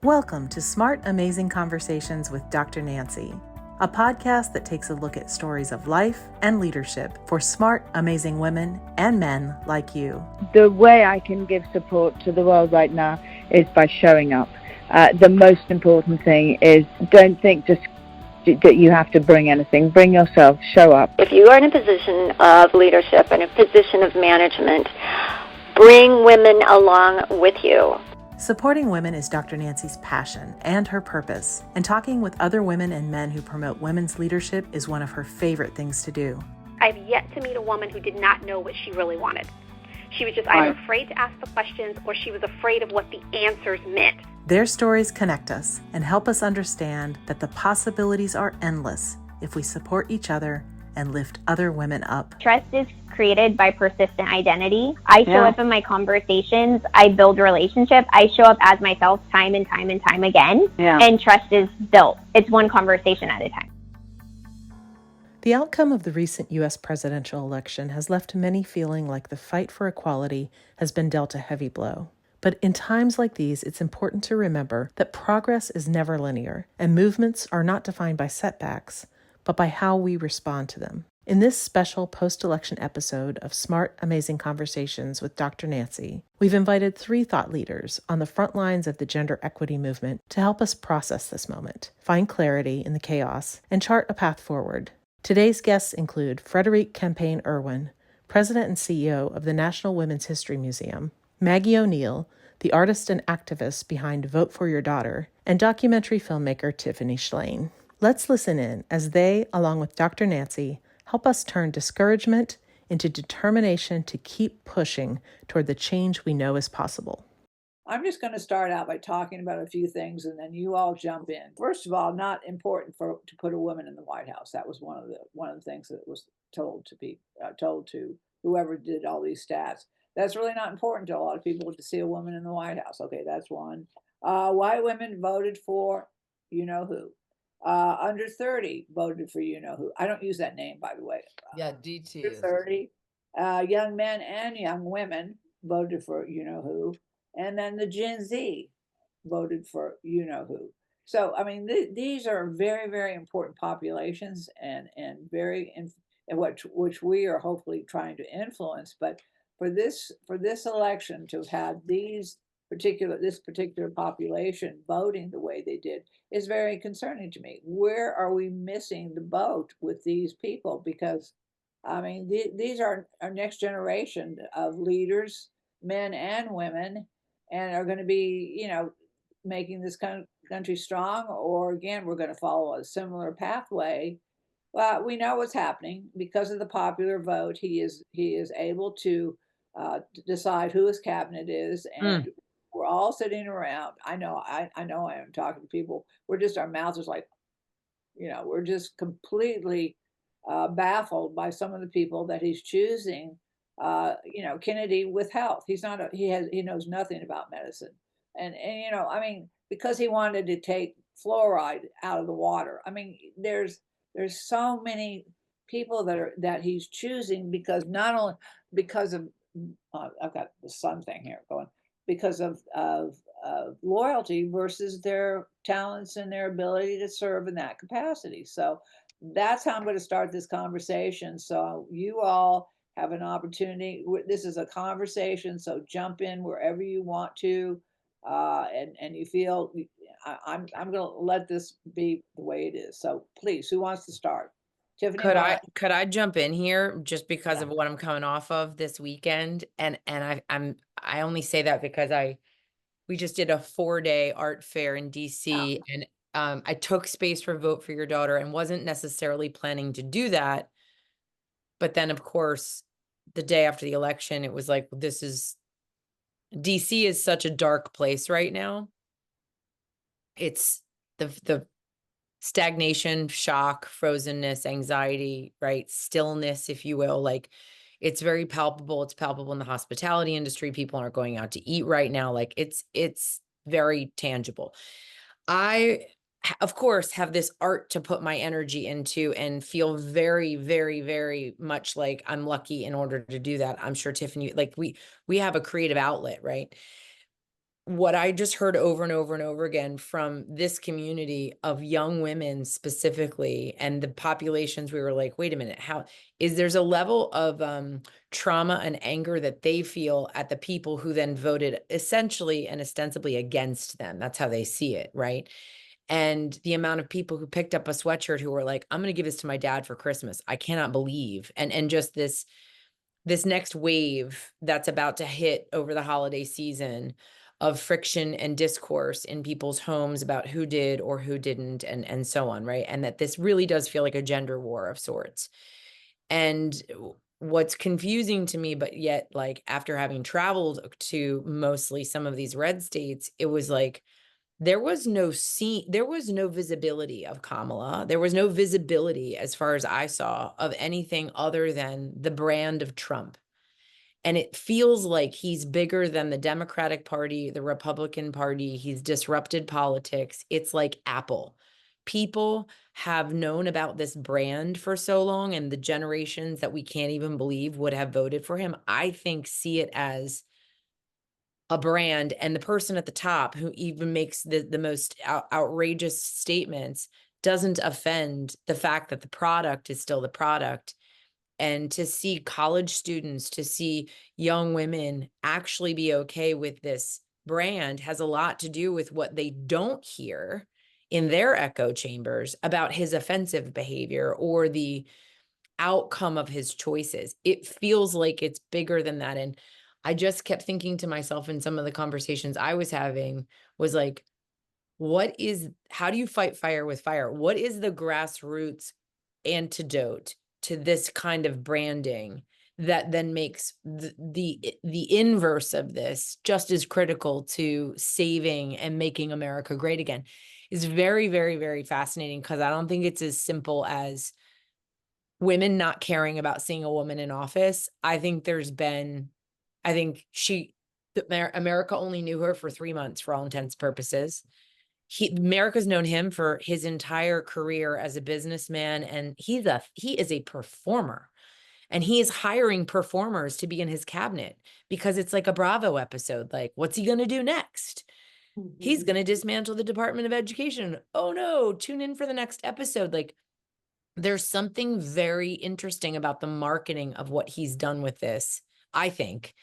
Welcome to Smart, Amazing Conversations with Dr. Nancy, a podcast that takes a look at stories of life and leadership for smart, amazing women and men like you. The way I can give support to the world right now is by showing up. The most important thing is don't think just that you have to bring anything. Bring yourself, show up. If you are in a position of leadership and a position of management, bring women along with you. Supporting women is Dr. Nancy's passion and her purpose, and talking with other women and men who promote women's leadership is one of her favorite things to do. I've yet to meet a woman who did not know what she really wanted. She was just either afraid to ask the questions or she was afraid of what the answers meant. Their stories connect us and help us understand that the possibilities are endless if we support each other and lift other women up. Trust is created by persistent identity. I show up in my conversations. I build relationships. I show up as myself time and time and time again. And trust is built. It's one conversation at a time. The outcome of the recent U.S. presidential election has left many feeling like the fight for equality has been dealt a heavy blow. But in times like these, it's important to remember that progress is never linear, and movements are not defined by setbacks, but by how we respond to them. In this special post-election episode of Smart, Amazing Conversations with Dr. Nancy, we've invited 3 thought leaders on the front lines of the gender equity movement to help us process this moment, find clarity in the chaos, and chart a path forward. Today's guests include Frédérique Campagne Irwin, President and CEO of the National Women's History Museum, Maggie O'Neill, the artist and activist behind Vote for Your Daughter, and documentary filmmaker Tiffany Shlain. Let's listen in as they, along with Dr. Nancy, help us turn discouragement into determination to keep pushing toward the change we know is possible. I'm just going to start out by talking about a few things, and then you all jump in. First of all, not important to put a woman in the White House. That was one of the things that was told to whoever did all these stats. That's really not important to a lot of people to see a woman in the White House. Okay, that's one. White women voted for you know who. Under 30 voted for you know who. I don't use that name, by the way. Yeah, DT Under 30. Young men and young women voted for you know who. And then the Gen Z voted for you know who. So, I mean, these are very, very important populations and which we are hopefully trying to influence. But for this election to have had this particular population voting the way they did is very concerning to me. Where are we missing the boat with these people? Because, I mean, these are our next generation of leaders, men and women, and are going to be, making this country strong. Or again, we're going to follow a similar pathway. Well, we know what's happening because of the popular vote. He is able to decide who his cabinet is, and we're all sitting around. I know I am talking to people. Our mouths is like, we're just completely baffled by some of the people that he's choosing. Kennedy with health. He knows nothing about medicine. And I mean, because he wanted to take fluoride out of the water. I mean, there's so many people that he's choosing because not only because of I've got the sun thing here going, because of loyalty versus their talents and their ability to serve in that capacity. So that's how I'm going to start this conversation. So you all have an opportunity. This is a conversation, so jump in wherever you want to, and you feel. I'm going to let this be the way it is. So please, who wants to start? Tiffany, could I jump in here just because of what I'm coming off of this weekend, and I only say that because we just did a 4-day art fair in DC, and I took space for Vote for Your Daughter and wasn't necessarily planning to do that, but then of course the day after the election, it was like, DC is such a dark place right now. It's the stagnation, shock, frozenness, anxiety, right? Stillness, if you will. Like, it's very palpable. It's palpable in the hospitality industry. People aren't going out to eat right now. Like, it's very tangible. I, of course, have this art to put my energy into and feel very, very, very much like I'm lucky in order to do that. I'm sure Tiffany, like we have a creative outlet, right? what I just heard over and over and over again from this community of young women specifically, and the populations, we were like, wait a minute, how is there's a level of trauma and anger that they feel at the people who then voted essentially and ostensibly against them. That's how they see it, right? And the amount of people who picked up a sweatshirt who were like, I'm going to give this to my dad for Christmas. I cannot believe. And just this next wave that's about to hit over the holiday season of friction and discourse in people's homes about who did or who didn't, and so on, right? And that this really does feel like a gender war of sorts. And what's confusing to me, but yet, like, after having traveled to mostly some of these red states, it was like, there was no visibility of Kamala. There was no visibility, as far as I saw, of anything other than the brand of Trump. And it feels like he's bigger than the Democratic Party, the Republican Party. He's disrupted politics. It's like Apple. People have known about this brand for so long, and the generations that we can't even believe would have voted for him, I think, see it as a brand. And the person at the top who even makes the most outrageous statements doesn't offend the fact that the product is still the product. And to see college students, to see young women actually be okay with this brand has a lot to do with what they don't hear in their echo chambers about his offensive behavior or the outcome of his choices. It feels like it's bigger than that. And I just kept thinking to myself in some of the conversations I was having was like, how do you fight fire with fire? What is the grassroots antidote to this kind of branding that then makes the inverse of this just as critical to saving and making America great again? Is very, very, very fascinating, because I don't think it's as simple as women not caring about seeing a woman in office. I think America only knew her for 3 months for all intents and purposes. America's known him for his entire career as a businessman, and he is a performer, and he is hiring performers to be in his cabinet because it's like a Bravo episode. Like, what's he going to do next? He's going to dismantle the Department of Education. Oh no, tune in for the next episode. Like, there's something very interesting about the marketing of what he's done with this, I think,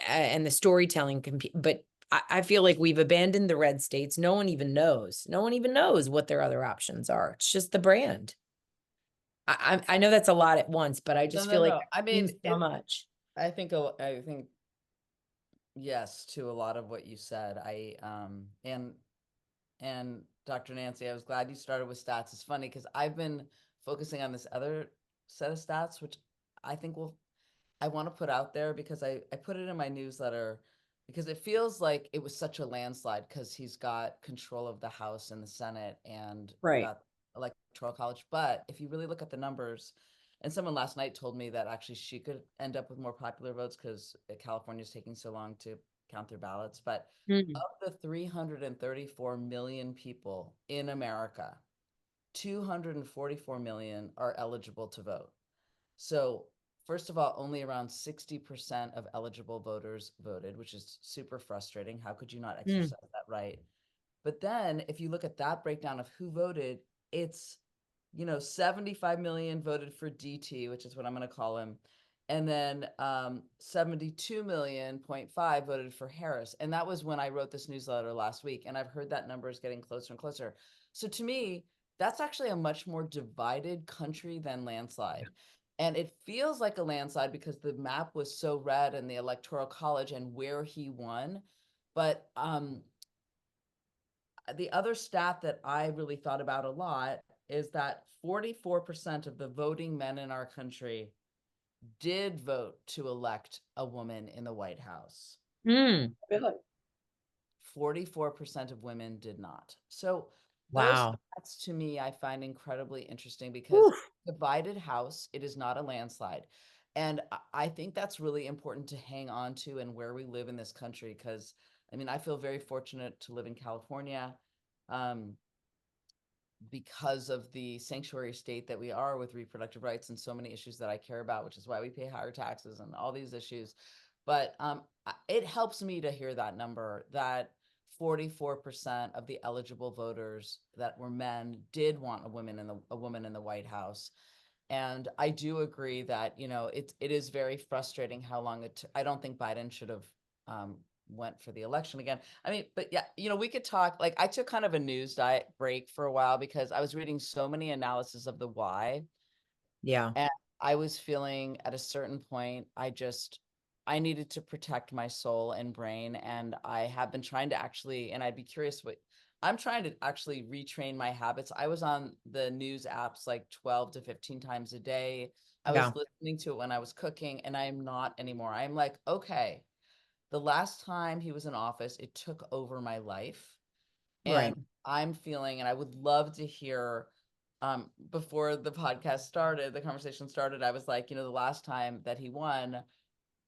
and the storytelling. But I feel like we've abandoned the red states. No one even knows. No one even knows what their other options are. It's just the brand. I know that's a lot at once, but I just feel like I mean, so much. I think yes to a lot of what you said. And Dr. Nancy, I was glad you started with stats. It's funny because I've been focusing on this other set of stats, which I think I want to put out there because I put it in my newsletter because it feels like it was such a landslide because he's got control of the House and the Senate and got electoral college. But if you really look at the numbers, and someone last night told me that actually she could end up with more popular votes because California is taking so long to count their ballots. But of the 334 million people in America, 244 million are eligible to vote. So first of all, only around 60% of eligible voters voted, which is super frustrating. How could you not exercise that right? But then if you look at that breakdown of who voted, it's, 75 million voted for DT, which is what I'm going to call him. And then 72 million, 0.5 voted for Harris. And that was when I wrote this newsletter last week. And I've heard that number is getting closer and closer. So to me, that's actually a much more divided country than landslide. And it feels like a landslide because the map was so red in the Electoral College and where he won. But the other stat that I really thought about a lot is that 44% of the voting men in our country did vote to elect a woman in the White House. Really? 44% of women did not. So Wow. those stats to me, I find incredibly interesting because divided House, it is not a landslide. And I think that's really important to hang on to and where we live in this country. Because I feel very fortunate to live in California because of the sanctuary state that we are with reproductive rights and so many issues that I care about, which is why we pay higher taxes and all these issues. But it helps me to hear that number, that 44% of the eligible voters that were men did want a woman in the White House. And I do agree that, you know, it is very frustrating how long I don't think Biden should have went for the election again. I mean, but yeah, you know, we could talk, like, I took kind of a news diet break for a while because I was reading so many analysis of the why. Yeah. And I was feeling at a certain point, I needed to protect my soul and brain. And I have been trying to actually, and I'd be curious I'm trying to actually retrain my habits. I was on the news apps like 12 to 15 times a day. I was listening to it when I was cooking, and I am not anymore. I'm like, okay, the last time he was in office, it took over my life. And I'm feeling, and I would love to hear, before the podcast started, the conversation started, I was like, you know, the last time that he won,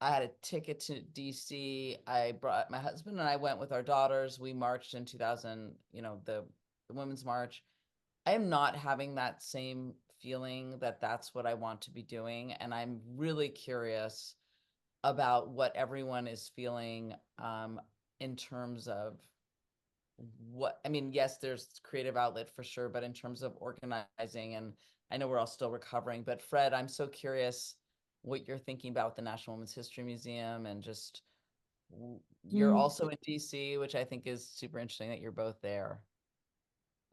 I had a ticket to DC. I brought my husband and I went with our daughters. We marched in 2000, you know, the Women's March. I am not having that same feeling that that's what I want to be doing. And I'm really curious about what everyone is feeling in terms of what, I mean, yes, there's creative outlet for sure, but in terms of organizing, and I know we're all still recovering, but Fred, I'm so curious what you're thinking about the National Women's History Museum, and just, you're also in DC, which I think is super interesting that you're both there.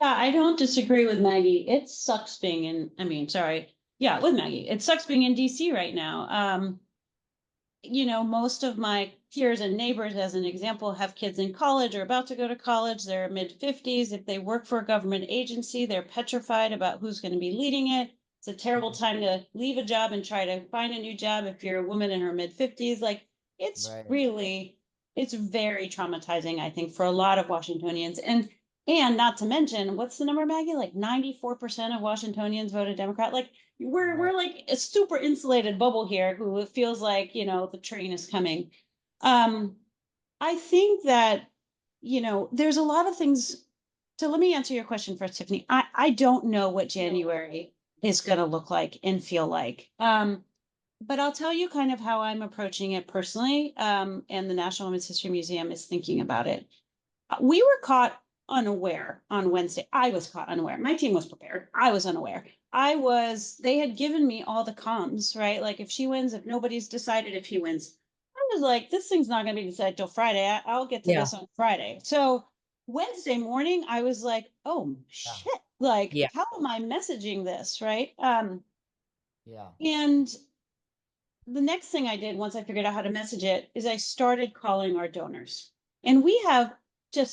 Yeah, I don't disagree with Maggie. It sucks being in, with Maggie. It sucks being in DC right now. You know, most of my peers and neighbors, as an example, have kids in college or about to go to college. They're mid-50s. If they work for a government agency, they're petrified about who's going to be leading it. It's a terrible time to leave a job and try to find a new job if you're a woman in her mid-50s. Like, it's it's very traumatizing, I think, for a lot of Washingtonians. And not to mention, what's the number, Maggie? Like 94% of Washingtonians voted Democrat. Like, we're like a super insulated bubble here who it feels like, you know, the train is coming. I think that, you know, there's a lot of things. So let me answer your question first, Tiffany. I don't know what January is going to look like and feel like. But I'll tell you kind of how I'm approaching it personally. And the National Women's History Museum is thinking about it. We were caught unaware on Wednesday. I was caught unaware. My team was prepared. I was unaware. They had given me all the comms, right? Like, if she wins, if nobody's decided if he wins. I was like, this thing's not going to be decided till Friday. I'll get to this on Friday. So Wednesday morning, I was like, oh shit. Like, how am I messaging this, right? And the next thing I did once I figured out how to message it is I started calling our donors. And we have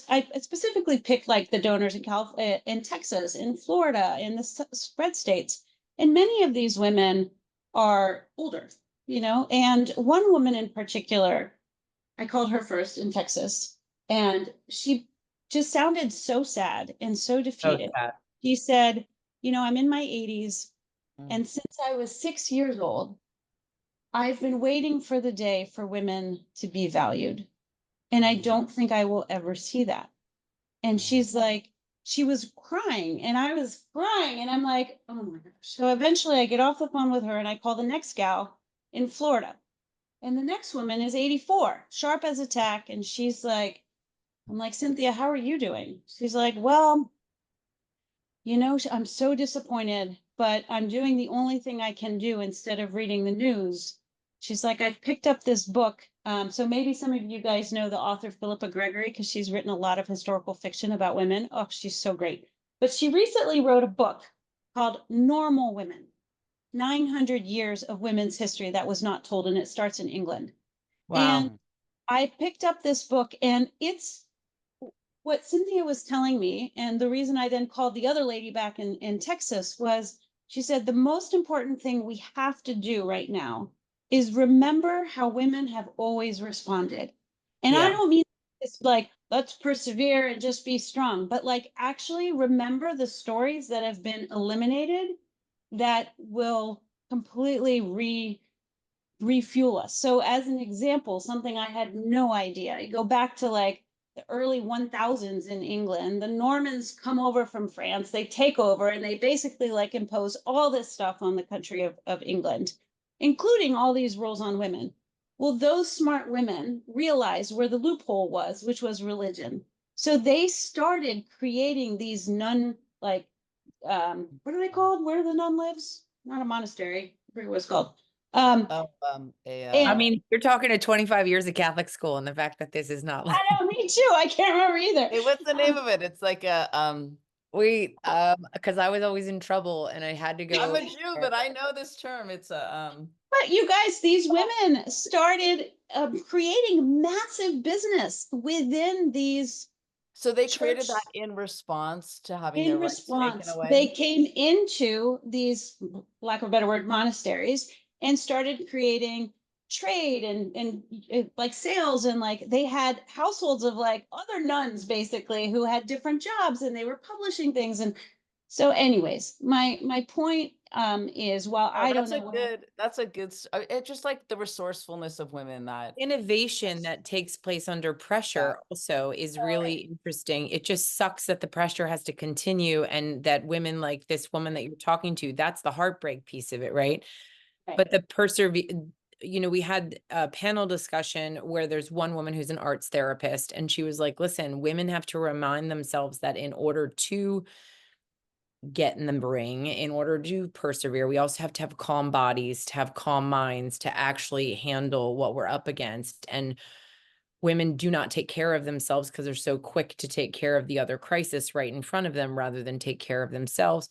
I specifically picked like the donors in California, in Texas, in Florida, in the spread states. And many of these women are older, you know, and one woman in particular, I called her first in Texas, and she just sounded so sad and so defeated. She said, you know, I'm in my 80s, and since I was 6 years old, I've been waiting for the day for women to be valued. And I don't think I will ever see that. And she's like, she was crying and I was crying. And I'm like, oh my gosh. So eventually I get off the phone with her and I call the next gal in Florida. And the next woman is 84, sharp as a tack. And she's like, I'm like, Cynthia, how are you doing? She's like, well, you know, I'm so disappointed, but I'm doing the only thing I can do instead of reading the news. She's like, I've picked up this book. So maybe some of you guys know the author Philippa Gregory, because she's written a lot of historical fiction about women. Oh, she's so great. But she recently wrote a book called Normal Women, 900 Years of Women's History That Was Not Told, and it starts in England. Wow. And I picked up this book, and it's what Cynthia was telling me. And the reason I then called the other lady back in Texas was, she said, the most important thing we have to do right now is remember how women have always responded. And I don't mean it's like, let's persevere and just be strong, but like actually remember the stories that have been eliminated that will completely refuel us. So as an example, something I had no idea, you go back to like the early 1000s in England, the Normans come over from France, they take over and they basically like impose all this stuff on the country of England, including all these rules on women. Well, those smart women realized where the loophole was, which was religion. So they started creating these nun, like, what are they called? Where the nun lives? Not a monastery. I forget what it's called. I mean, you're talking to 25 years of Catholic school, and the fact that this is not like, I know, me too. I can't remember either. Hey, what's the name of it? It's like a because I was always in trouble and I had to go. I'm a Jew, but I know this term. It's a But you guys, these women started creating massive business within these. So they created that in response to having their rights taken away. They came into these, lack of a better word, monasteries, and started creating trade and like sales, and like they had households of like other nuns basically who had different jobs, and they were publishing things. And so anyways, my point is, while I don't know, that's a good, it's just like the resourcefulness of women, that innovation that takes place under pressure also is really interesting. It just sucks that the pressure has to continue, and that women like this woman that you're talking to, that's the heartbreak piece of it, right? But the we had a panel discussion where there's one woman who's an arts therapist, and she was like, listen, women have to remind themselves that in order to get in the ring, in order to persevere, we also have to have calm bodies, to have calm minds, to actually handle what we're up against. And women do not take care of themselves because they're so quick to take care of the other crisis right in front of them rather than take care of themselves.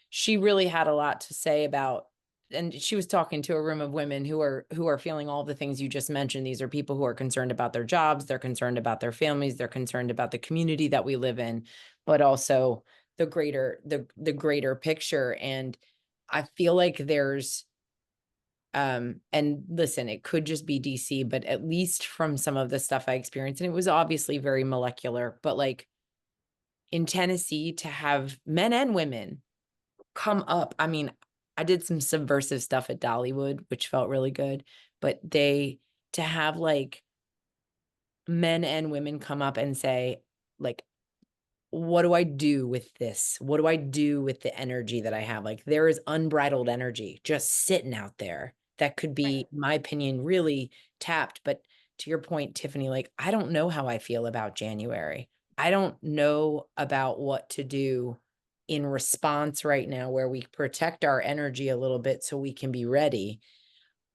She really had a lot to say about, and she was talking to a room of women who are feeling all the things you just mentioned. These are people who are concerned about their jobs, they're concerned about their families, they're concerned about the community that we live in, but also the greater picture. And I feel like there's and listen, it could just be DC, but at least from some of the stuff I experienced, and it was obviously very molecular, but like in Tennessee, to have men and women come up, I mean, I did some subversive stuff at Dollywood, which felt really good, but to have like men and women come up and say, like, what do I do with this? What do I do with the energy that I have? Like, there is unbridled energy just sitting out there that could be, in my opinion, really tapped. But to your point, Tiffany, like, I don't know how I feel about January. I don't know about what to do in response right now, where we protect our energy a little bit so we can be ready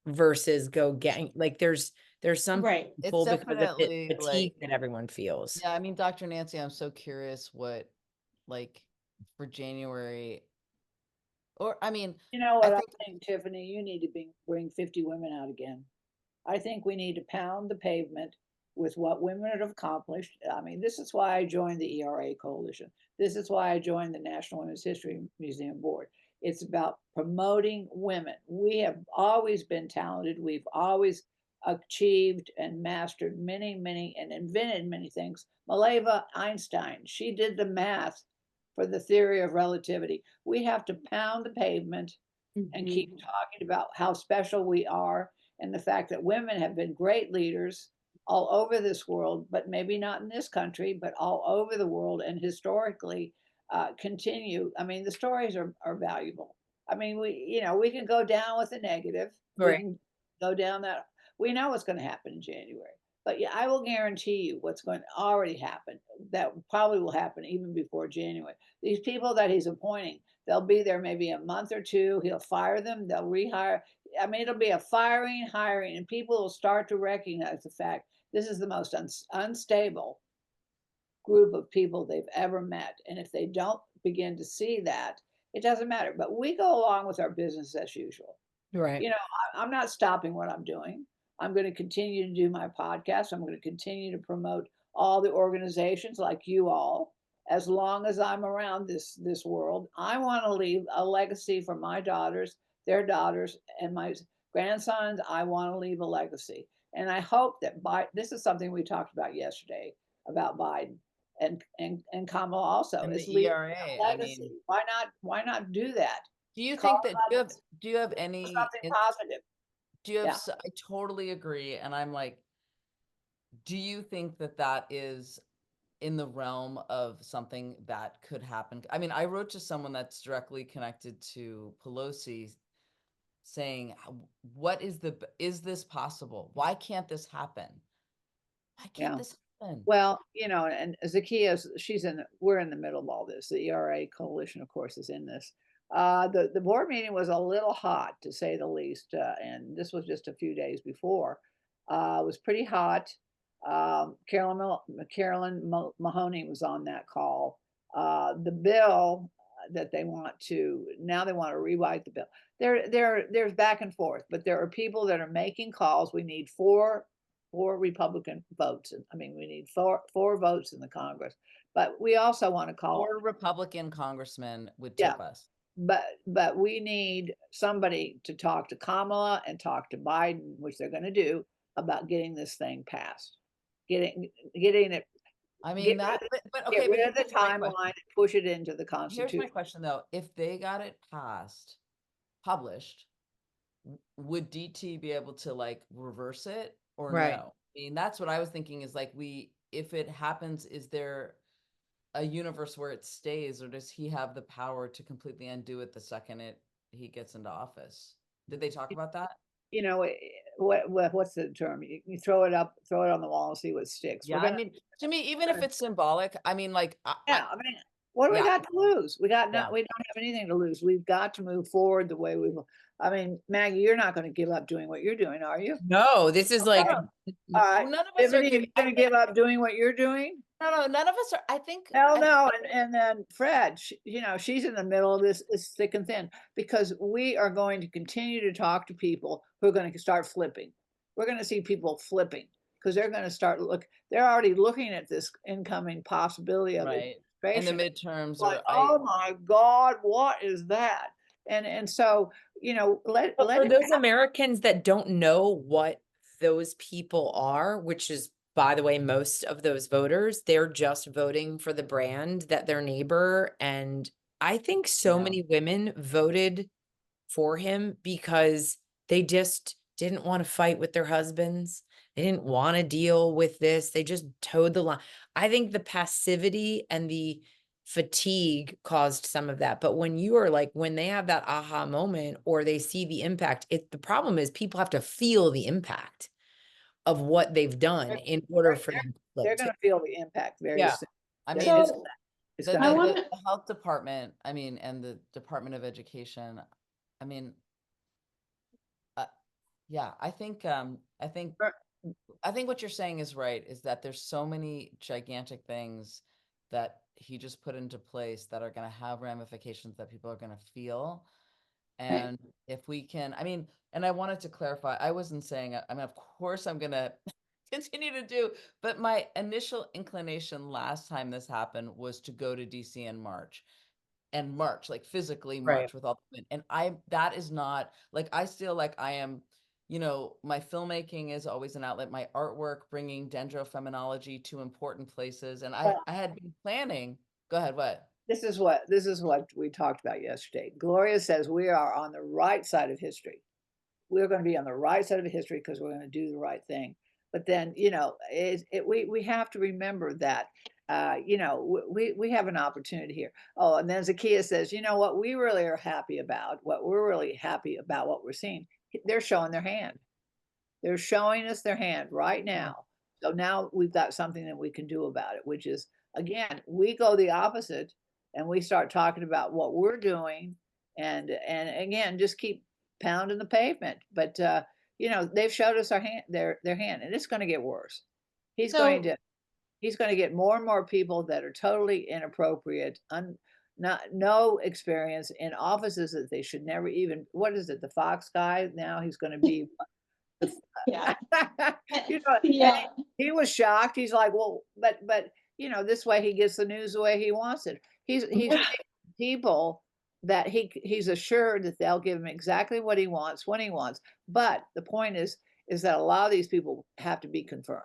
versus go getting, like, there's some people, it's because of the definitely fatigue that everyone feels. Yeah, I mean, Dr. Nancy, I'm so curious what, like, for January, or I mean, you know what I think, Tiffany, you need to bring 50 women out again. I think we need to pound the pavement with what women have accomplished. I mean, this is why I joined the ERA Coalition. This is why I joined the National Women's History Museum Board. It's about promoting women. We have always been talented. We've always achieved and mastered many, and invented many things. Mileva Einstein, she did the math for the theory of relativity. We have to pound the pavement and keep talking about how special we are, and the fact that women have been great leaders all over this world, but maybe not in this country, but all over the world, and historically continue. I mean, the stories are valuable. I mean, we can go down with the negative. We can go down that. We know what's going to happen in January. But yeah, I will guarantee you what's going to already happen, that probably will happen even before January. These people that he's appointing, they'll be there maybe a month or two. He'll fire them. They'll rehire. I mean, it'll be a firing, hiring, and people will start to recognize the fact this is the most unstable group of people they've ever met. And if they don't begin to see that, it doesn't matter. But we go along with our business as usual. Right. I'm not stopping what I'm doing. I'm going to continue to do my podcast. I'm going to continue to promote all the organizations like you all. As long as I'm around this world, I want to leave a legacy for my daughters, their daughters, and my grandsons. I want to leave a legacy, and I hope that this is something we talked about yesterday about Biden and Kamala also, and is the leaving ERA. a legacy. Why not do that? Do you think that do you have any something positive? Do you have? I totally agree, and I'm like, do you think that is in the realm of something that could happen? I mean, I wrote to someone that's directly connected to Pelosi saying, what is this possible? Why can't this happen? Why can't this happen? Well, and Zacchaeus, we're in the middle of all this. The ERA coalition, of course, is in this. The board meeting was a little hot, to say the least, and this was just a few days before. It was pretty hot. Carolyn Mahoney was on that call. The bill that they want to rewrite the bill. There's back and forth, but there are people that are making calls. We need four Republican votes. I mean, we need four votes in the Congress, but we also want to call 4 Republican congressmen would tip us. But we need somebody to talk to Kamala and talk to Biden, which they're going to do, about getting this thing passed, getting it. I mean, get rid of the timeline and push it into the Constitution. Here's my question, though: if they got it passed, published, would DT be able to like reverse it or no? I mean, that's what I was thinking. Is like, if it happens, is there a universe where it stays, or does he have the power to completely undo it the second he gets into office? Did they talk about that? What's the term? You throw it on the wall and see what sticks. Yeah, I mean, to me, even if it's symbolic, I mean, like, what do we got to lose? We don't have anything to lose. We've got to move forward the way I mean, Maggie, you're not going to give up doing what you're doing, are you? No, this is like, none of us are going to give up doing what you're doing. No, none of us are. I think. No. And then Fred, she's in the middle of this thick and thin, because we are going to continue to talk to people who are going to start flipping. We're going to see people flipping because they're going to they're already looking at this incoming possibility of it. In the midterms. Like, oh my God, what is that? And so, for those Americans that don't know what those people are, which is, by the way, most of those voters, they're just voting for the brand that their neighbor. And I think so many women voted for him because they just didn't want to fight with their husbands. They didn't want to deal with this. They just towed the line. I think the passivity and the fatigue caused some of that. But when they have that aha moment or they see the impact, the problem is people have to feel the impact of what they've done in order for them to they're going to feel the impact very soon. I mean, the health department, I mean, and the Department of Education, I mean, I think what you're saying is right, is that there's so many gigantic things that he just put into place that are going to have ramifications that people are going to feel. And if we can, I mean, and I wanted to clarify, I wasn't saying, I mean, of course I'm going to continue to do, but my initial inclination last time this happened was to go to DC and march, like physically march with all the women. And that is not like, I still like, I am, my filmmaking is always an outlet, my artwork, bringing dendrofeminology to important places. And I had been planning, go ahead, what? This is what we talked about yesterday. Gloria says we are on the right side of history. We're going to be on the right side of history because we're going to do the right thing. But then, we have to remember that, we have an opportunity here. Oh, and then Zacchaeus says, what we really are happy about, what we're seeing, they're showing their hand. They're showing us their hand right now. So now we've got something that we can do about it, which is, again, we go the opposite and we start talking about what we're doing and again, just keep pounding the pavement. But, they've showed us their hand, and it's going to get worse. He's going to get more and more people that are totally inappropriate, no experience in offices that they should never even, what is it? The Fox guy. Now he's going to be, he was shocked. He's like, well, but this way he gets the news the way he wants it. He's people that he's assured that they'll give him exactly what he wants when he wants. But the point is that a lot of these people have to be confirmed.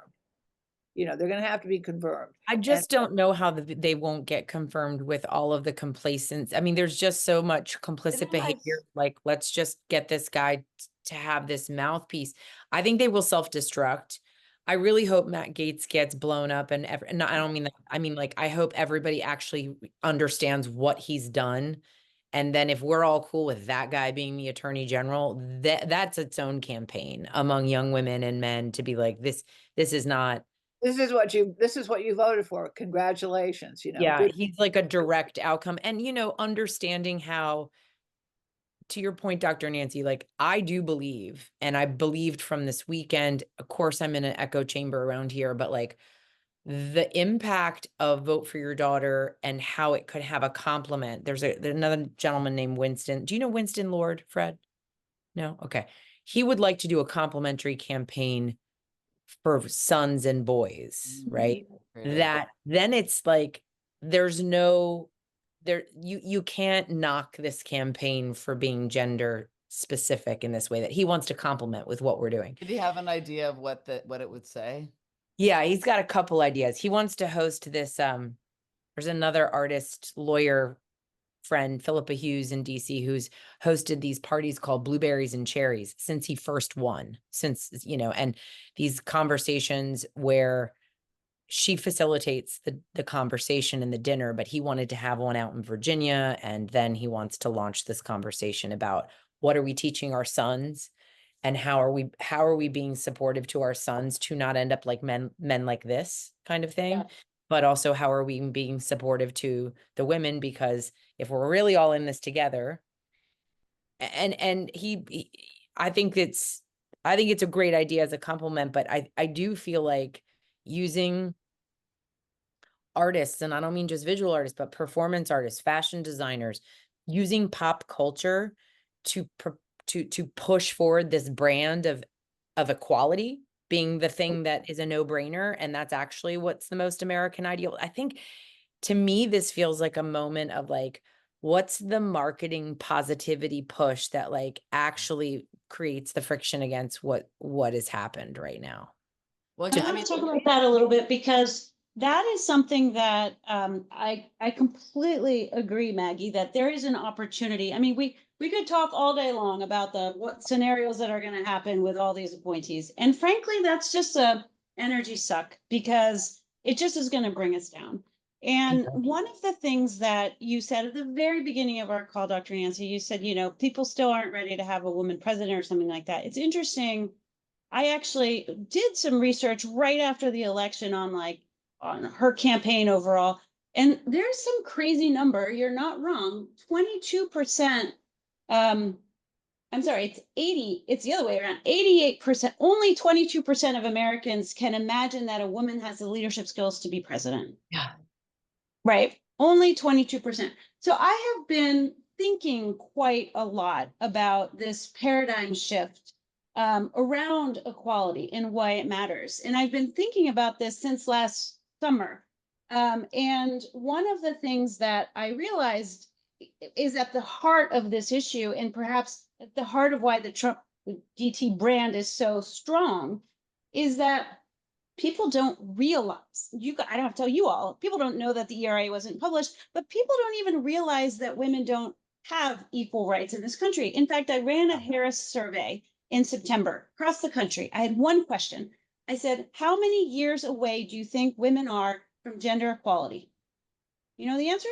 They're going to have to be confirmed. I just don't know how they won't get confirmed with all of the complacence. I mean, there's just so much complicit behavior. Like, let's just get this guy to have this mouthpiece. I think they will self-destruct. I really hope Matt Gaetz gets blown up and I don't mean that. I mean, like, I hope everybody actually understands what he's done And then if we're all cool with that guy being the attorney general, that's its own campaign among young women and men to be like, this is not. This is what you voted for. Congratulations. Yeah, he's like a direct outcome. And, understanding how, to your point, Dr. Nancy, like I do believe, and I believed from this weekend, of course, I'm in an echo chamber around here, but like the impact of Vote for Your Daughter and how it could have a complement. There's another gentleman named Winston. Do you know Winston Lord, Fred? No? Okay. He would like to do a complementary campaign for sons and boys, right? That then it's like, you can't knock this campaign for being gender specific in this way, that he wants to complement with what we're doing. Did he have an idea of what it would say? Yeah, he's got a couple ideas. He wants to host this. There's another artist, lawyer friend, Philippa Hughes in DC, who's hosted these parties called Blueberries and Cherries since he first won, and these conversations where she facilitates the conversation and the dinner, but he wanted to have one out in Virginia. And then he wants to launch this conversation about what are we teaching our sons, and how are we being supportive to our sons to not end up like men like this kind of thing. Yeah. But also, how are we being supportive to the women? Because if we're really all in this together, and I think it's a great idea as a compliment, but I do feel like using artists, and I don't mean just visual artists, but performance artists, fashion designers, using pop culture to push forward this brand of equality being the thing that is a no-brainer, and that's actually what's the most American ideal. I think, to me, this feels like a moment of like, what's the marketing positivity push that like actually creates the friction against what has happened right now? Well, I want to talk about that a little bit, because that is something that I completely agree, Maggie, that there is an opportunity. I mean, we could talk all day long about what scenarios that are going to happen with all these appointees. And frankly, that's just a energy suck, because it just is going to bring us down. And one of the things that you said at the very beginning of our call, Dr. Nancy, you said, people still aren't ready to have a woman president or something like that. It's interesting. I actually did some research right after the election on her campaign overall. And there's some crazy number. You're not wrong. 22%. I'm sorry, it's 80. It's the other way around. 88%. Only 22% of Americans can imagine that a woman has the leadership skills to be president. Yeah. Right. Only 22%. So I have been thinking quite a lot about this paradigm shift around equality and why it matters. And I've been thinking about this since last summer. And one of the things that I realized is at the heart of this issue, and perhaps at the heart of why the Trump DT brand is so strong, is that people don't realize, I don't have to tell you all, people don't know that the ERA wasn't published, but people don't even realize that women don't have equal rights in this country. In fact, I ran a Harris survey in September across the country. I had one question. I said, how many years away do you think women are from gender equality? You know the answer?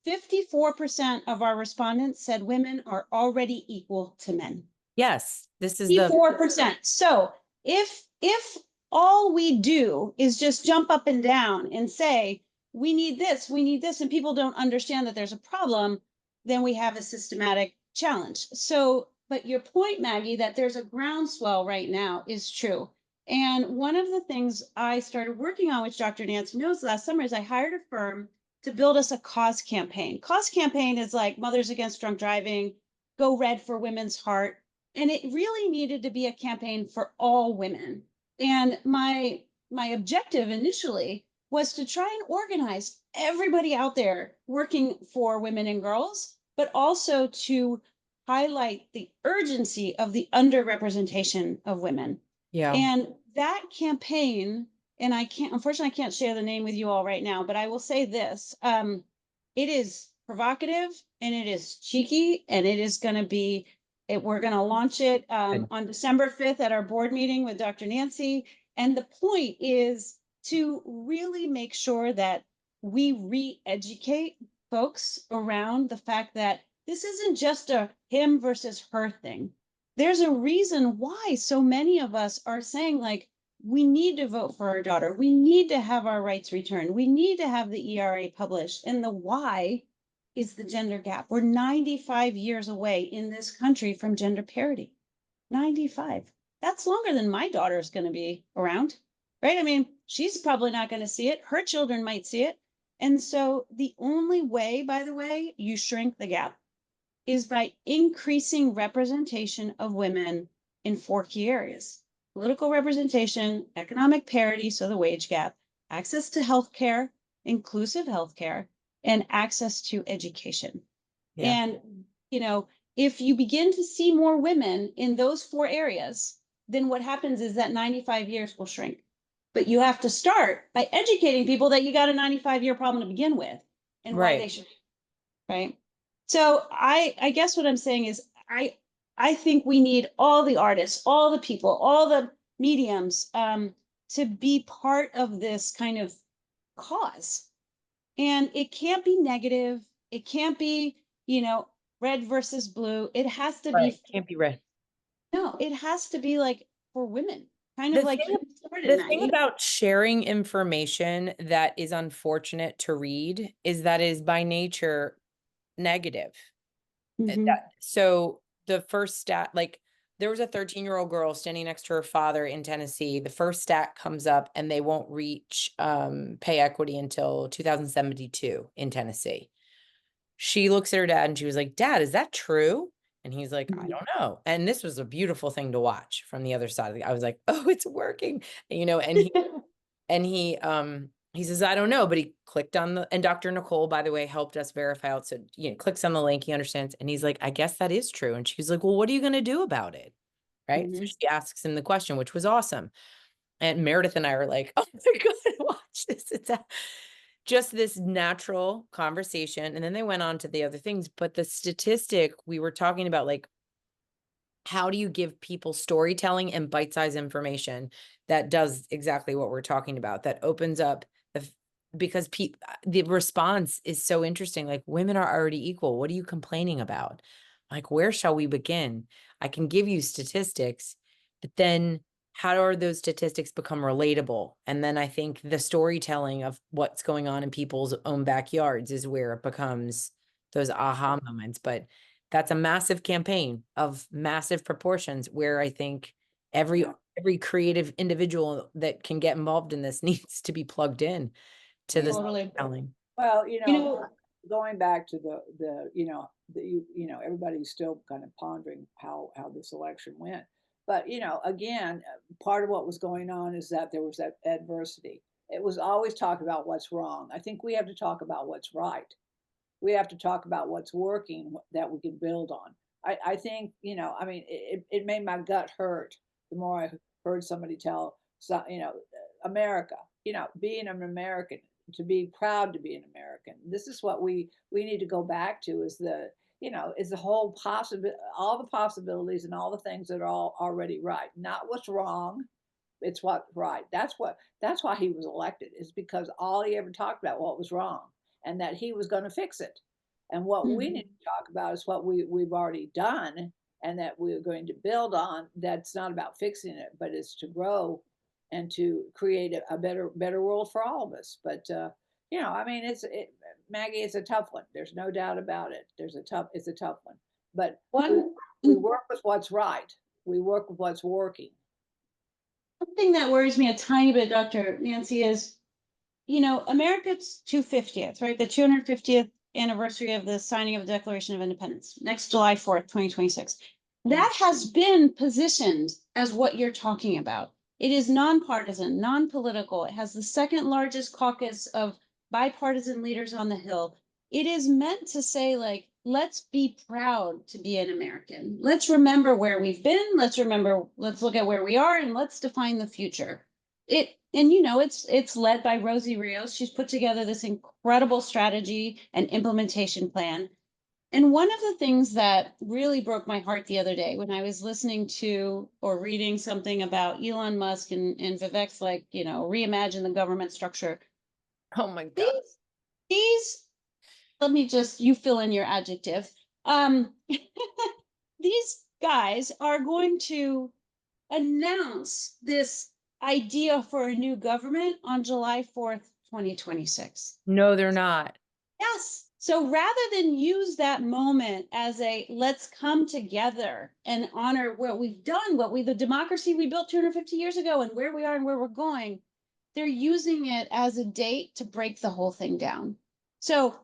54% of our respondents said women are already equal to men. Yes, this is 54%. So if all we do is just jump up and down and say, we need this, and people don't understand that there's a problem, then we have a systematic challenge. So, but your point, Maggie, that there's a groundswell right now is true. And one of the things I started working on, which Dr. Nancy knows, last summer, is I hired a firm to build us a cause campaign. Cause campaign is like Mothers Against Drunk Driving, Go Red for Women's Heart. And it really needed to be a campaign for all women. And my objective initially was to try and organize everybody out there working for women and girls, but also to highlight the urgency of the underrepresentation of women. Yeah. And that campaign, and unfortunately, I can't share the name with you all right now, but I will say this. It is provocative, and it is cheeky, and it is going to be, we're going to launch it on December 5th at our board meeting with Dr. Nancy. And the point is to really make sure that we re-educate folks around the fact that this isn't just a him versus her thing. There's a reason why so many of us are saying, like, we need to vote for our daughter. We need to have our rights returned. We need to have the ERA published. And the why is the gender gap. We're 95 years away in this country from gender parity. 95. That's longer than my daughter's going to be around, right? I mean, she's probably not going to see it. Her children might see it. And so the only way, by the way, you shrink the gap is by increasing representation of women in 4 key areas: political representation, economic parity, so the wage gap, access to healthcare, inclusive healthcare, and access to education. Yeah. And, if you begin to see more women in those 4 areas, then what happens is that 95 years will shrink. But you have to start by educating people that you got a 95-year problem to begin with and why they should, right? So I guess what I'm saying is I think we need all the artists, all the people, all the mediums to be part of this kind of cause. And it can't be negative. It can't be, red versus blue. It has to be. Can't be red. No, it has to be like for women. Kind of like the thing about sharing information that is unfortunate to read is that it is by nature negative. So the first stat, like there was a 13-year-old girl standing next to her father in Tennessee. The first stat comes up and they won't reach pay equity until 2072 in Tennessee. She looks at her dad and she was like, "Dad, is that true?" And he's like, "I don't know." And this was a beautiful thing to watch from the other side. I was like, "Oh, it's working," and he says, "I don't know," but he clicked on and Dr. Nicole, by the way, helped us verify it. So, clicks on the link, he understands. And he's like, "I guess that is true." And she's like, "Well, what are you going to do about it?" Right. So she asks him the question, which was awesome. And Meredith and I were like, "Oh my God, watch this." It's just this natural conversation. And then they went on to the other things. But the statistic we were talking about, like, how do you give people storytelling and bite-sized information that does exactly what we're talking about, that opens up because the response is so interesting. Like, women are already equal. What are you complaining about? Like, where shall we begin? I can give you statistics, but then how are those statistics become relatable? And then I think the storytelling of what's going on in people's own backyards is where it becomes those aha moments. But that's a massive campaign of massive proportions where I think every creative individual that can get involved in this needs to be plugged in to this storytelling. Well, going back to everybody's still kind of pondering how this election went. But, again, part of what was going on is that there was that adversity. It was always talk about what's wrong. I think we have to talk about what's right. We have to talk about what's working that we can build on. I think, it made my gut hurt the more I heard somebody tell, America, being an American, to be proud to be an American. This is what we need to go back to, is the whole all the possibilities and all the things that are all already right, not what's wrong. It's what's right. That's why he was elected, is because all he ever talked about what was wrong and that he was going to fix it. And what we need to talk about is what we've already done and that we're going to build on. That's not about fixing it, but it's to grow and to create a better world for all of us. But Maggie, it's a tough one. There's no doubt about it. It's a tough one. But we work with what's right. We work with what's working. Something that worries me a tiny bit, Dr. Nancy, is, America's 250th, right? The 250th anniversary of the signing of the Declaration of Independence, next July 4th, 2026. That has been positioned as what you're talking about. It is nonpartisan, non-political. It has the second largest caucus of bipartisan leaders on the Hill. It is meant to say, like, let's be proud to be an American. Let's remember where we've been. Let's look at where we are, and let's define the future. It's led by Rosie Rios. She's put together this incredible strategy and implementation plan. And one of the things that really broke my heart the other day when I was listening to or reading something about Elon Musk and Vivek's, reimagine the government structure. Oh my God. These, let me just, you fill in your adjective. These guys are going to announce this idea for a new government on July 4th, 2026. No, they're not. Yes. So rather than use that moment as a let's come together and honor what we've done, the democracy we built 250 years ago and where we are and where we're going, they're using it as a date to break the whole thing down. So,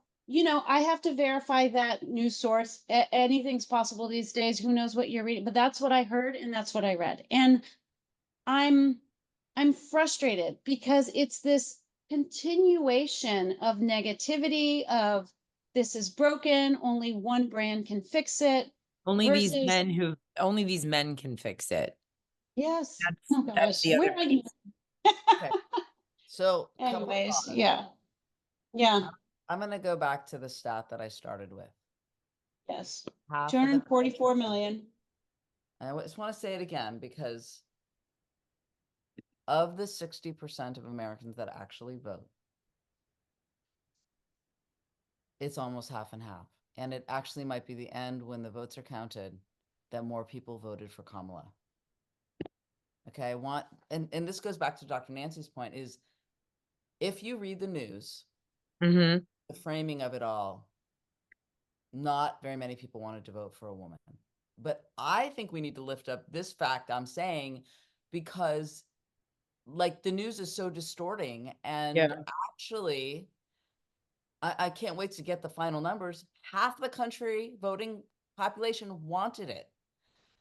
I have to verify that news source. Anything's possible these days. Who knows what you're reading? But that's what I heard and that's what I read. And I'm frustrated because it's this continuation of negativity of this is broken, only one brand can fix it. Only these men can fix it. Yes. Oh gosh. Where are you? Okay. So anyways, yeah. I'm going to go back to the stat that I started with. Yes. Half 244 million. I just want to say it again because of the 60% of Americans that actually vote, it's almost half and half. And it actually might be the end when the votes are counted that more people voted for Kamala. Okay, and this goes back to Dr. Nancy's point is if you read the news, the framing of it all, not very many people wanted to vote for a woman. But I think we need to lift up this fact I'm saying because like the news is so distorting and actually I can't wait to get the final numbers. Half the country voting population wanted it.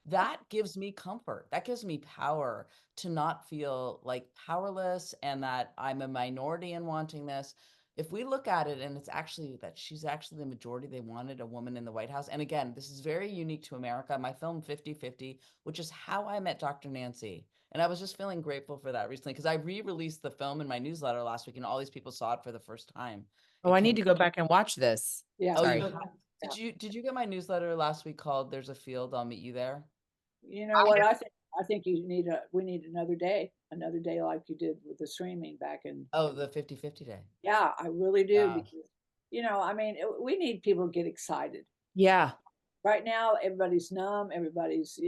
That gives me comfort. That gives me power to not feel like powerless and that I'm a minority in wanting this. If we look at it and it's actually that she's actually the majority, they wanted a woman in the White House. And again, this is very unique to America. My film 50/50, which is how I met Dr. Nancy. And I was just feeling grateful for that recently because I re-released the film in my newsletter last week and all these people saw it for the first time. Oh, I need to go back and watch this. Yeah. Sorry. Did you get my newsletter last week called There's a Field, I'll Meet You There? You know what I think we need another day like you did with the streaming back in the 50/50 day. Yeah, I really do because I mean we need people to get excited. Yeah. Right now everybody's numb, everybody's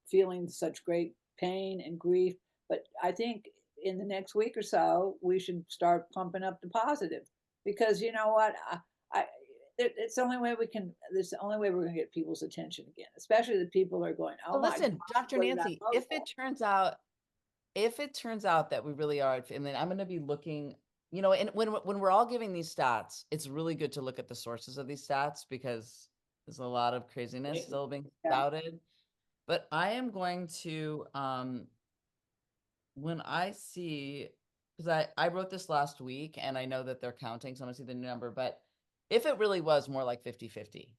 feeling such great pain and grief, but I think in the next week or so we should start pumping up the positive because you know what it's the only way we're going to get people's attention again, especially the people that are going, oh, well, listen, Dr. Nancy, if it turns out that we really are, and then I'm going to be looking, and when we're all giving these stats, it's really good to look at the sources of these stats because there's a lot of craziness still being spouted. But I am going to, when I see, because I wrote this last week and I know that they're counting, so I'm going to see the new number, but if it really was more like 50/50,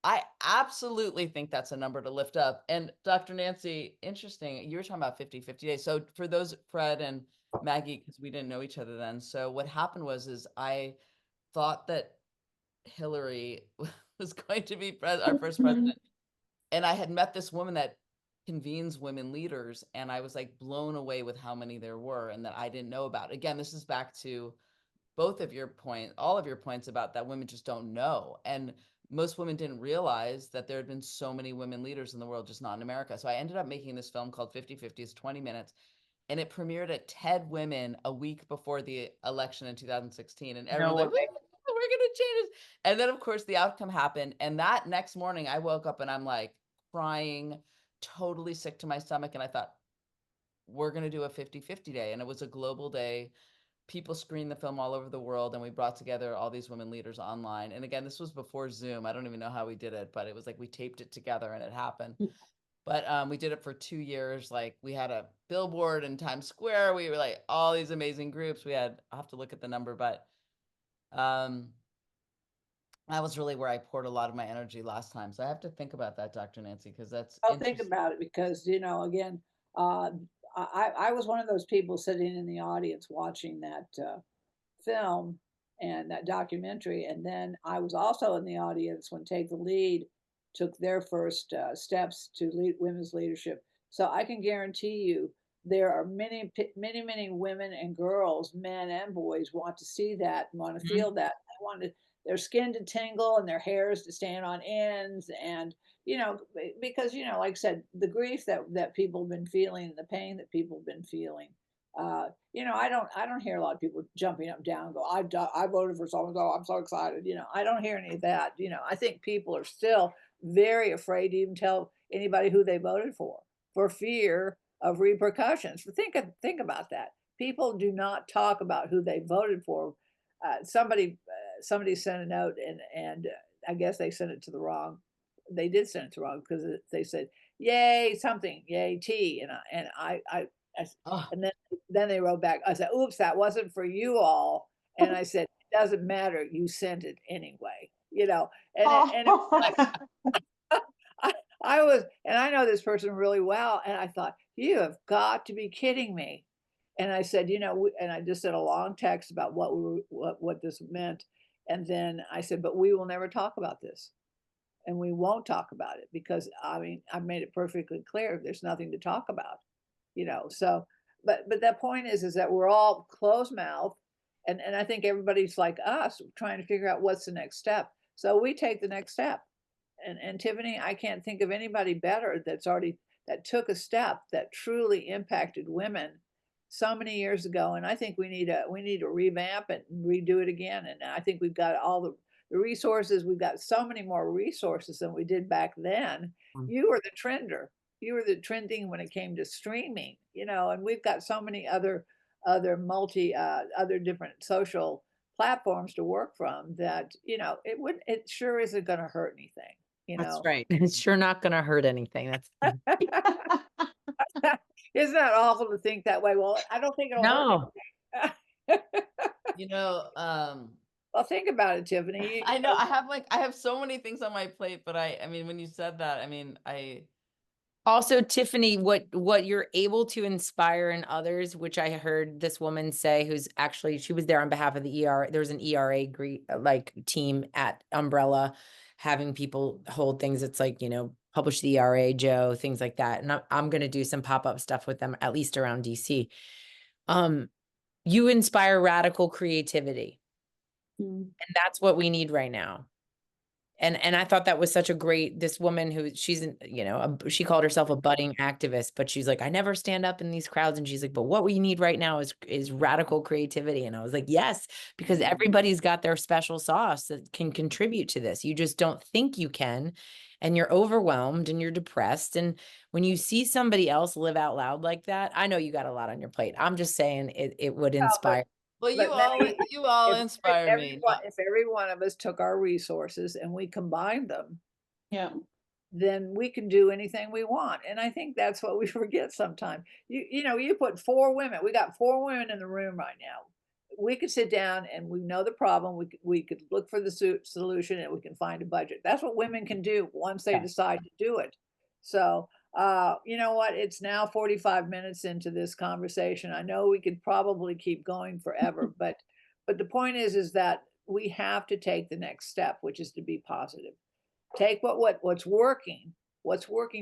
I absolutely think that's a number to lift up. And Dr. Nancy, interesting, you were talking about 50/50 days. So for those, Fred and Maggie, because we didn't know each other then. So what happened is I thought that Hillary was going to be our first president. And I had met this woman that convenes women leaders. And I was like blown away with how many there were and that I didn't know about. Again, this is back to all of your points about that women just don't know. And most women didn't realize that there had been so many women leaders in the world, just not in America. So I ended up making this film called 50/50. It's 20 minutes. And it premiered at TED Women a week before the election in 2016. And everyone was like, we're going to change this. And then, of course, the outcome happened. And that next morning, I woke up and I'm like crying, totally sick to my stomach. And I thought, we're going to do a 50/50 day. And it was a global day. People screened the film all over the world and we brought together all these women leaders online. And again, this was before Zoom. I don't even know how we did it, but it was like we taped it together and it happened. But we did it for 2 years. Like we had a billboard in Times Square. We were like all these amazing groups. I'll have to look at the number, but that was really where I poured a lot of my energy last time. So I have to think about that, Dr. Nancy, because I'll think about it because, again, I was one of those people sitting in the audience watching that film and that documentary. And then I was also in the audience when Take the Lead took their first steps to lead women's leadership. So I can guarantee you there are many, many, many women and girls, men and boys want to see that, want to feel that. their skin to tingle and their hairs to stand on ends. And, because, like I said, the grief that people have been feeling, the pain that people have been feeling, I don't hear a lot of people jumping up and down and go, I voted for so and so, I'm so excited. I don't hear any of that. I think people are still very afraid to even tell anybody who they voted for fear of repercussions. Think about that. People do not talk about who they voted for. Somebody sent a note, and I guess they sent it to the wrong. They did send it to wrong because they said, "Yay something, yay tea," Oh, and then they wrote back. I said, "Oops, that wasn't for you all." And I said, "It doesn't matter. You sent it anyway." And it was like I was, and I know this person really well, and I thought, you have got to be kidding me. And I said, and I just said a long text about what this meant, and then I said, but we will never talk about this, and we won't talk about it because I mean I've made it perfectly clear there's nothing to talk about, So, but that point is that we're all closed mouth, and I think everybody's like us trying to figure out what's the next step. So we take the next step. And Tiffany, I can't think of anybody better that took a step that truly impacted women so many years ago. And I think we need to revamp it and redo it again. And I think we've got all the resources. We've got so many more resources than we did back then. You were the trender. You were the trending when it came to streaming, and we've got so many other other different social platforms to work from that, it sure isn't going to hurt anything. That's right. It's sure not going to hurt anything. That's Isn't that awful to think that way? Well, I don't think it'll no. hurt anything. Well, think about it, Tiffany. I know I have so many things on my plate, but I mean, when you said that, I mean, also, Tiffany, what you're able to inspire in others, which I heard this woman say, who's actually, she was there on behalf of the ERA. There's an ERA team at Umbrella having people hold things. It's like, publish the ERA, Joe, things like that. And I'm going to do some pop-up stuff with them, at least around DC. You inspire radical creativity. And that's what we need right now. And I thought that was such a great, this woman who she's, she called herself a budding activist, but she's like, I never stand up in these crowds. And she's like, but what we need right now is radical creativity. And I was like, yes, because everybody's got their special sauce that can contribute to this. You just don't think you can. And you're overwhelmed and you're depressed. And when you see somebody else live out loud like that, I know you got a lot on your plate. I'm just saying it would inspire. Well, you all inspire me. If every one of us took our resources and we combined them, then we can do anything we want. And I think that's what we forget sometimes. You put 4 women. We got 4 women in the room right now. We could sit down and we know the problem. We could look for the solution and we can find a budget. That's what women can do once they decide to do it. So you know what? It's now 45 minutes into this conversation. I know we could probably keep going forever, but the point is that we have to take the next step, which is to be positive. Take what's working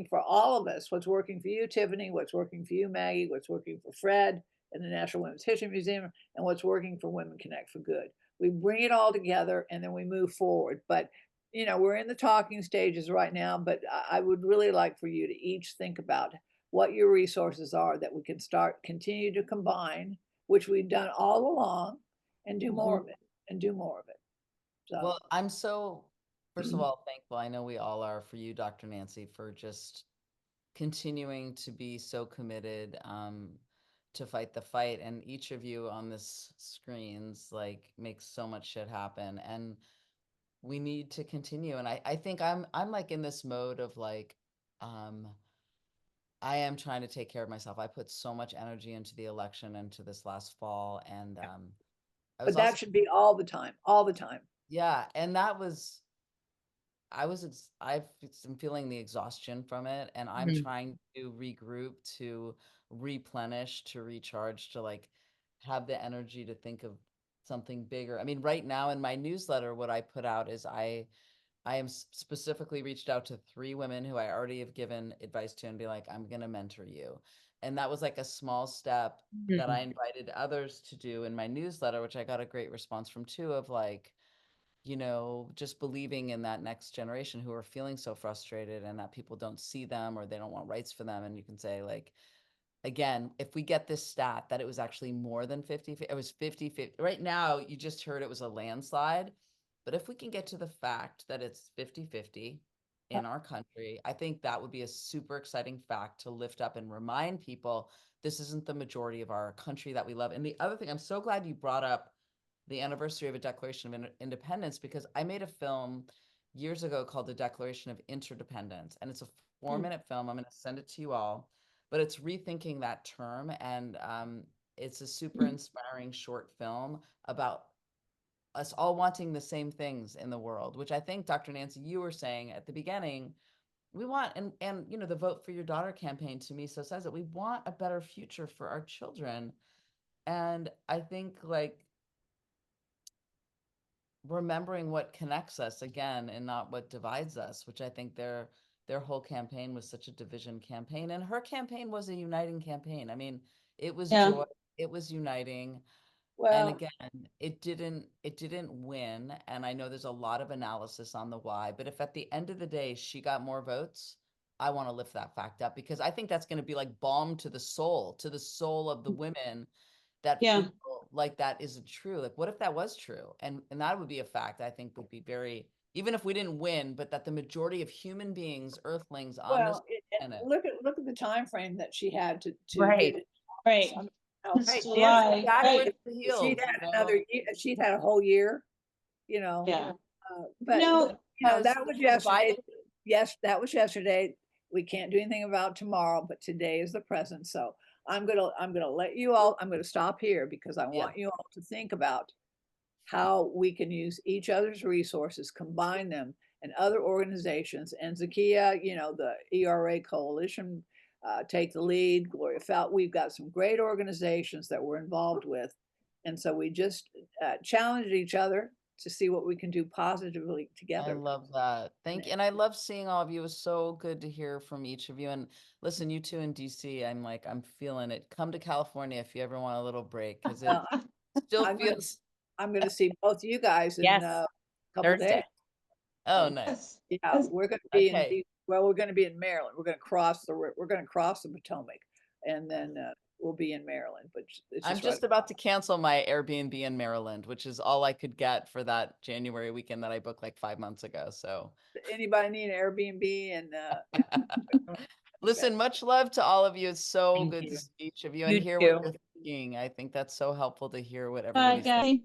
for all of us, what's working for you, Tiffany, what's working for you, Maggie, what's working for Fred and the National Women's History Museum, and what's working for Women Connect for Good. We bring it all together and then we move forward. But we're in the talking stages right now, but I would really like for you to each think about what your resources are that we can continue to combine, which we've done all along, and do more of it. So. Well, I'm so, first of all, thankful. I know we all are, for you, Dr. Nancy, for just continuing to be so committed to fight the fight. And each of you on this screens makes so much shit happen. And we need to continue. And I think I'm like in this mode of I am trying to take care of myself. I put so much energy into the election and to this last fall. And but that should be all the time. Yeah. And I'm feeling the exhaustion from it, and I'm trying to regroup, to replenish, to recharge, to have the energy to think of something bigger. I mean, right now in my newsletter, what I put out is I am specifically reached out to 3 women who I already have given advice to and be like, I'm going to mentor you. And that was a small step that I invited others to do in my newsletter, which I got a great response from too, of just believing in that next generation who are feeling so frustrated and that people don't see them or they don't want rights for them. And you can say, like, again, if we get this stat that it was actually more than 50, it was 50-50. Right now, you just heard it was a landslide. But if we can get to the fact that it's 50-50 in our country, I think that would be a super exciting fact to lift up and remind people this isn't the majority of our country that we love. And the other thing, I'm so glad you brought up the anniversary of a Declaration of Independence, because I made a film years ago called The Declaration of Interdependence. And it's a 4-minute film. I'm going to send it to you all. But it's rethinking that term. And it's a super inspiring short film about us all wanting the same things in the world, which I think, Dr. Nancy, you were saying at the beginning, we want, and the Vote for Your Daughter campaign to me so says that we want a better future for our children. And I think, like, remembering what connects us again and not what divides us, which I think their whole campaign was such a division campaign, and her campaign was a uniting campaign. I mean, it was joy, it was uniting. And again, it didn't win. And I know there's a lot of analysis on the why, but if at the end of the day she got more votes, I want to lift that fact up, because I think that's going to be like balm to the soul of the women that feel like that isn't true. Like, what if that was true? And that would be a fact I think would be very, even if we didn't win, but that the majority of human beings, earthlings on this planet. Look at the time frame that she had to Right. get it. Right. Right. Right. She'd had another year, she'd had a whole year, Yeah. but that was yesterday. Yes, that was yesterday. We can't do anything about tomorrow, but today is the present. So I'm gonna let you all, I'm gonna stop here, because I want you all to think about how we can use each other's resources, combine them, and other organizations. And Zakia, the ERA Coalition, Take the Lead, Gloria Felt. We've got some great organizations that we're involved with. And so we just challenge each other to see what we can do positively together. I love that. Thank you. And I love seeing all of you. It was so good to hear from each of you. And listen, you two in DC, I'm feeling it. Come to California if you ever want a little break, because it still feels. I'm going to see both you guys in a couple of days. Oh, nice. Yeah, we're going to be in. Well, we're going to be in Maryland. We're going to cross the Potomac, and then we'll be in Maryland. But I'm just about to cancel my Airbnb in Maryland, which is all I could get for that January weekend that I booked like 5 months ago. So anybody need an Airbnb? And listen, much love to all of you. It's so good to see each of you and hear what you're thinking. I think that's so helpful to hear what everybody's saying.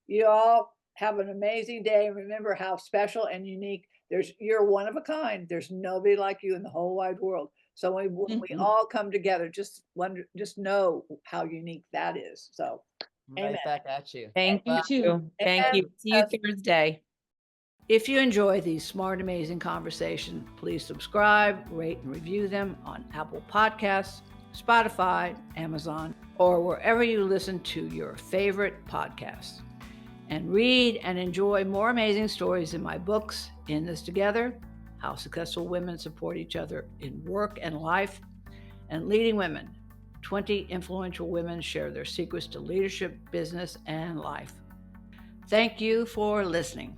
You all have an amazing day. Remember how special and unique. You're one of a kind. There's nobody like you in the whole wide world. So when we all come together, just know how unique that is. So, right back at you. Thank you. Thank you. See you Thursday. If you enjoy these smart, amazing conversations, please subscribe, rate, and review them on Apple Podcasts, Spotify, Amazon, or wherever you listen to your favorite podcasts. And read and enjoy more amazing stories in my books, In This Together, How Successful Women Support Each Other in Work and Life, and Leading Women, 20 Influential Women Share Their Secrets to Leadership, Business, and Life. Thank you for listening.